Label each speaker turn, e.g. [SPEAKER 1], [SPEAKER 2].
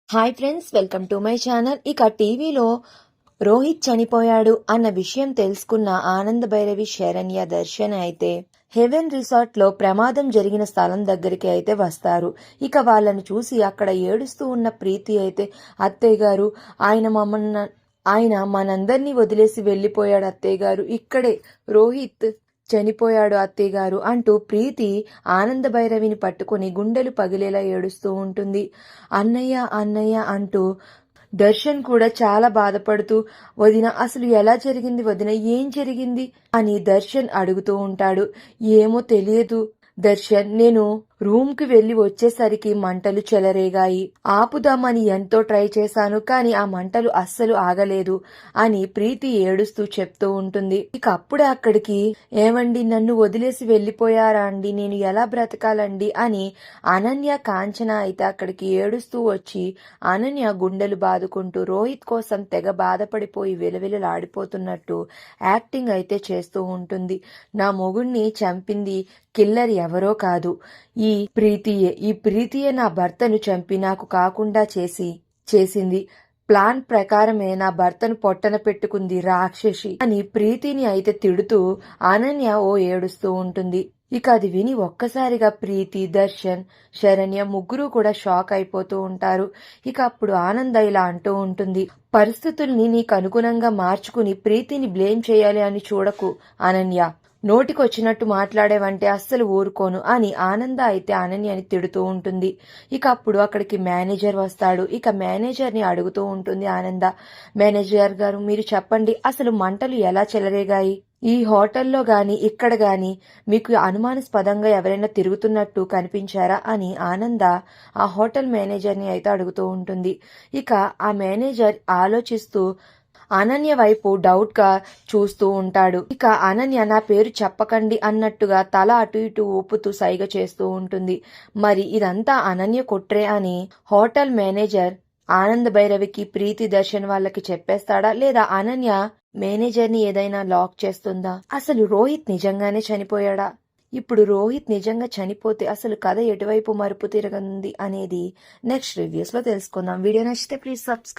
[SPEAKER 1] Hi friends, welcome to my channel. ఇక టీవీలో రోహిత్ చనిపోయాడు అన్న విషయం తెలుసుకున్న ఆనంద్ భైరవి, శరణ్య, దర్శన్ అయితే హెవెన్ రిసార్ట్ లో ప్రమాదం జరిగిన స్థలం దగ్గరికి అయితే వస్తారు. ఇక వాళ్ళని చూసి అక్కడ ఏడుస్తూ ఉన్న ప్రీతి అయితే, అత్తయ్య గారు, ఆయన మనందరినీ వదిలేసి వెళ్ళిపోయాడు అత్తయ్య గారు, ఇక్కడే రోహిత్ చనిపోయాడు అత్తయ్య గారు అంటూ ప్రీతి ఆనంద భైరవిని పట్టుకుని గుండెలు పగిలేలా ఏడుస్తూ ఉంటుంది. అన్నయ్య అన్నయ్య అంటూ దర్శన్ కూడా చాలా బాధపడుతూ, వదిన అసలు ఎలా జరిగింది వదిన, ఏం జరిగింది అని దర్శన్ అడుగుతూ ఉంటాడు. ఏమో తెలియదు దర్శన్, నేను రూమ్ కి వెళ్లి వచ్చేసరికి మంటలు చెలరేగాయి. ఆపుదామని ఎంతో ట్రై చేశాను, కానీ ఆ మంటలు అస్సలు ఆగలేదు అని ప్రీతి ఏడుస్తూ చెప్తూ ఉంటుంది. ఇక అప్పుడే అక్కడికి, ఏమండి నన్ను వదిలేసి వెళ్లిపోయారా అండి, నేను ఎలా బ్రతకాలండి అని అనన్య, కాంచన అయితే అక్కడికి ఏడుస్తూ వచ్చి అనన్య గుండెలు బాదుకుంటూ రోహిత్ కోసం తెగ బాధపడిపోయి విలవిలలాడిపోతున్నట్టు యాక్టింగ్ అయితే చేస్తూ ఉంటుంది. నా మొగుణ్ణి చంపింది కిల్లర్ ఎవరో కాదు, ఈ ప్రీతియే నా భర్తను చంపి నాకు కాకుండా చేసింది. ప్లాన్ ప్రకారమే నా భర్తను పొట్టన పెట్టుకుంది రాక్షసి అని ప్రీతిని అయితే తిడుతూ అనన్య ఏడుస్తూ ఉంటుంది. ఇక అది విని ఒక్కసారిగా ప్రీతి, దర్శన్, శరణ్య ముగ్గురు కూడా షాక్ అయిపోతూ ఉంటారు. ఇక అప్పుడు ఆనంద ఇలా అంటూ ఉంటుంది, పరిస్థితుల్ని నీకు అనుగుణంగా మార్చుకుని ప్రీతిని బ్లేమ్ చేయాలి అని చూడకు అనన్య, నోటికొచ్చినట్టు మాట్లాడేవంటే అస్సలు ఊరుకోను అని ఆనంద అయితే అనన్యని తిడుతూ ఉంటుంది. ఇక అప్పుడు అక్కడికి మేనేజర్ వస్తాడు. ఇక మేనేజర్ ని అడుగుతూ ఉంటుంది ఆనంద, మేనేజర్ గారు మీరు చెప్పండి, అసలు మంటలు ఎలా చెలరేగాయి? ఈ హోటల్లో గాని ఇక్కడ గాని మీకు అనుమానాస్పదంగా ఎవరైనా తిరుగుతున్నట్టు కనిపించారా అని ఆనంద ఆ హోటల్ మేనేజర్ ని అయితే అడుగుతూ ఉంటుంది. ఇక ఆ మేనేజర్ ఆలోచిస్తూ అనన్య వైపు డౌట్ గా చూస్తూ ఉంటాడు. ఇక అనన్య నా పేరు చెప్పకండి అన్నట్టుగా తల అటు ఇటు ఊపుతూ సైగ చేస్తూ ఉంటుంది. మరి ఇదంతా అనన్య కుట్రే అని హోటల్ మేనేజర్ ఆనంద్ భైరవికి, ప్రీతి, దర్శన్ వాళ్ళకి చెప్పేస్తాడా, లేదా అనన్య మేనేజర్ ని ఏదైనా లాక్ చేస్తుందా? అసలు రోహిత్ నిజంగానే చనిపోయాడా? ఇప్పుడు రోహిత్ నిజంగా చనిపోతే అసలు కథ ఎటువైపు మరుపు తిరగనుంది అనేది నెక్స్ట్ రివ్యూస్ లో తెలుసుకుందాం. వీడియో నచ్చితే ప్లీజ్ సబ్స్క్రైబ్.